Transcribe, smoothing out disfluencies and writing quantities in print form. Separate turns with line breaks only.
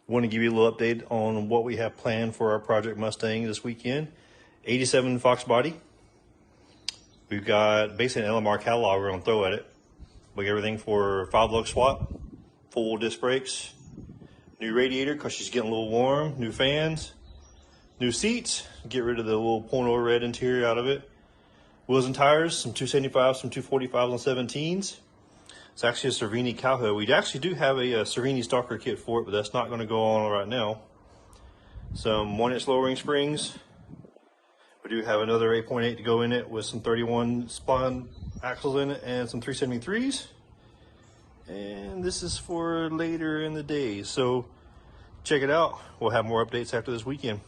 Want to give you a little update on what we have planned for our Project Mustang this weekend. 87 Fox body. We've got basically an LMR catalog we're going to throw at it. We got everything for 5-lug swap, full disc brakes, new radiator because she's getting a little warm, new fans, new seats, get rid of the little porno red interior out of it. Wheels and tires, some 275s, some 245s and 17s. It's actually a Cervini cowhoe. We actually do have a Cervini stalker kit for it, but that's not going to go on right now. Some 1-inch lowering springs. We do have another 8.8 to go in it with some 31 spline axles in it and some 373s. And this is for later in the day. So check it out. We'll have more updates after this weekend.